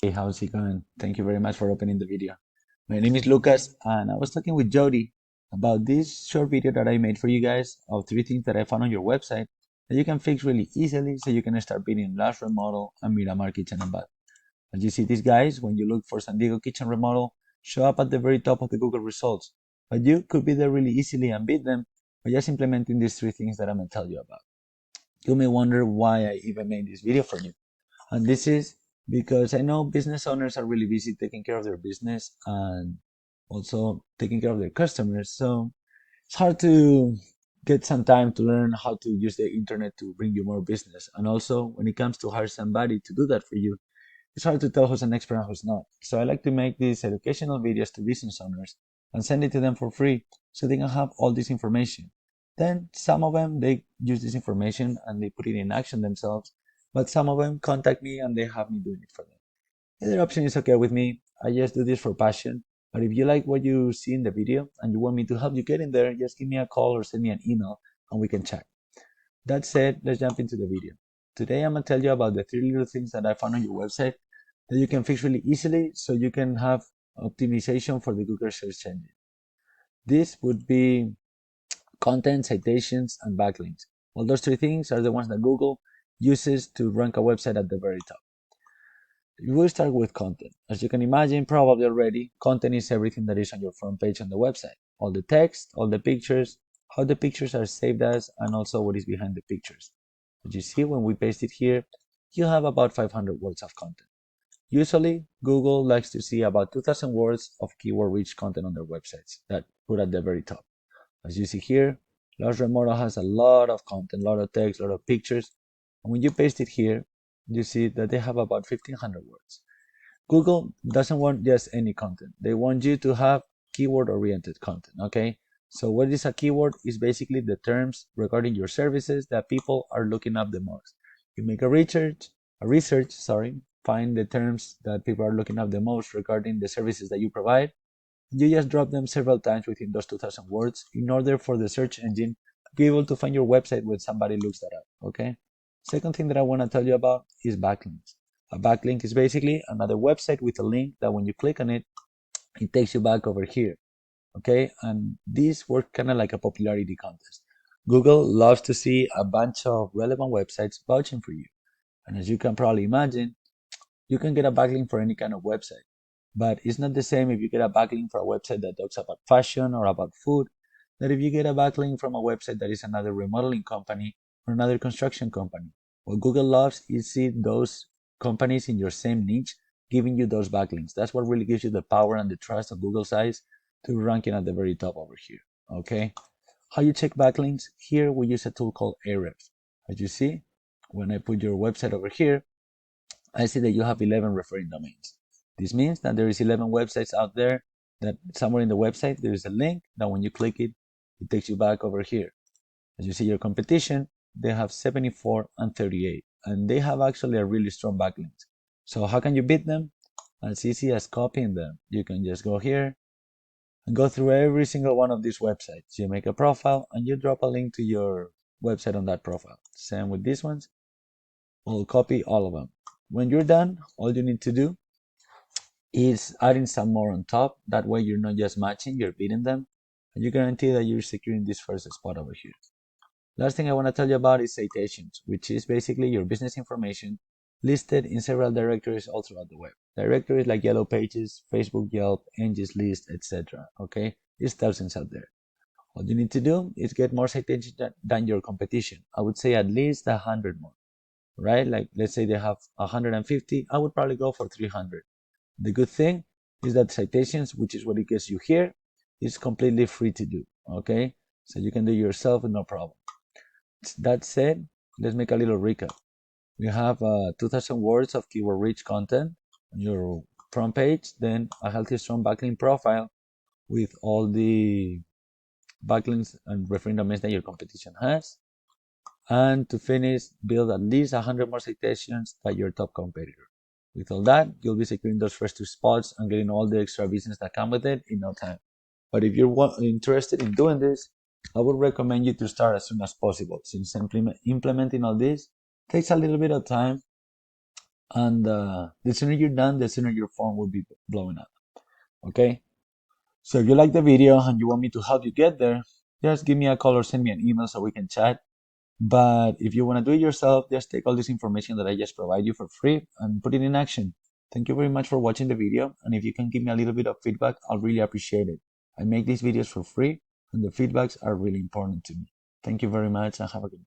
Hey, how's it going? Thank you very much for opening the video. My name is Lucas, and I was talking with Jody about this short video that I made for you guys of three things that I found on your website that you can fix really easily so you can start building Lars Remodel and Miramar Kitchen and Bath. As you see, these guys, when you look for San Diego Kitchen Remodel, show up at the very top of the Google results. But you could be there really easily and beat them by just implementing these three things that I'm going to tell you about. You may wonder why I even made this video for you. And this is because I know business owners are really busy taking care of their business and also taking care of their customers. So it's hard to get some time to learn how to use the internet to bring you more business. And also, when it comes to hire somebody to do that for you, it's hard to tell who's an expert and who's not. So I like to make these educational videos to business owners and send it to them for free so they can have all this information. Then some of them they use this information and they put it in action themselves, but some of them contact me and they have me doing it for them. Either option is okay with me. I just do this for passion. But if you like what you see in the video and you want me to help you get in there, just give me a call or send me an email and we can chat. That said, let's jump into the video. Today I'm going to tell you about the three little things that I found on your website that you can fix really easily so you can have optimization for the Google search engine. This would be content, citations, and backlinks. Well, those three things are the ones that Google uses to rank a website at the very top. We will start with content. As you can imagine, probably already, content is everything that is on your front page on the website. All the text, all the pictures, how the pictures are saved as, and also what is behind the pictures. As you see, when we paste it here, you have about 500 words of content. Usually, Google likes to see about 2,000 words of keyword-rich content on their websites that put at the very top. As you see here, Lars Remodel has a lot of content, a lot of text, a lot of pictures. And when you paste it here, you see that they have about 1,500 words. Google doesn't want just any content. They want you to have keyword-oriented content, okay? So what is a keyword? Is basically the terms regarding your services that people are looking up the most. You make a research, find the terms that people are looking up the most regarding the services that you provide. You just drop them several times within those 2,000 words in order for the search engine to be able to find your website when somebody looks that up, okay? Second thing that I want to tell you about is backlinks. A backlink is basically another website with a link that when you click on it, it takes you back over here, okay? And this works kind of like a popularity contest. Google loves to see a bunch of relevant websites vouching for you. And as you can probably imagine, you can get a backlink for any kind of website. But it's not the same if you get a backlink for a website that talks about fashion or about food, that if you get a backlink from a website that is another remodeling company or another construction company. What Google loves is see those companies in your same niche giving you those backlinks. That's what really gives you the power and the trust of Google's eyes to ranking at the very top over here. Okay? How you check backlinks? Here we use a tool called Ahrefs. As you see, when I put your website over here, I see that you have 11 referring domains. This means that there is 11 websites out there that somewhere in the website there is a link that when you click it, it takes you back over here. As you see your competition, they have 74 and 38, and they have actually a really strong backlink. So how can you beat them? As easy as copying them. You can just go here and go through every single one of these websites. You make a profile and you drop a link to your website on that profile. Same with these ones. We'll copy all of them. When you're done, all you need to do is adding some more on top. That way you're not just matching, you're beating them. And you guarantee that you're securing this first spot over here. Last thing I want to tell you about is citations, which is basically your business information listed in several directories all throughout the web. Directories like Yellow Pages, Facebook, Yelp, Angie's List, etc. Okay, there's thousands out there. All you need to do is get more citations than your competition. I would say at least 100 more, right? Like let's say they have 150, I would probably go for 300. The good thing is that citations, which is what it gets you here, is completely free to do, okay? So you can do it yourself with no problem. That said, let's make a little recap. We have 2,000 words of keyword-rich content on your front page, then a healthy, strong backlink profile with all the backlinks and referring domains that your competition has. And to finish, build at least 100 more citations than your top competitor. With all that, you'll be securing those first two spots and getting all the extra business that come with it in no time. But if you're interested in doing this, I would recommend you to start as soon as possible, since implementing all this takes a little bit of time And the sooner you're done, the sooner your phone will be blowing up. Okay? So if you like the video and you want me to help you get there, just give me a call or send me an email so we can chat. But if you want to do it yourself, just take all this information that I just provide you for free and put it in action. Thank you very much for watching the video. And if you can give me a little bit of feedback, I'll really appreciate it. I make these videos for free and the feedbacks are really important to me. Thank you very much and have a good day.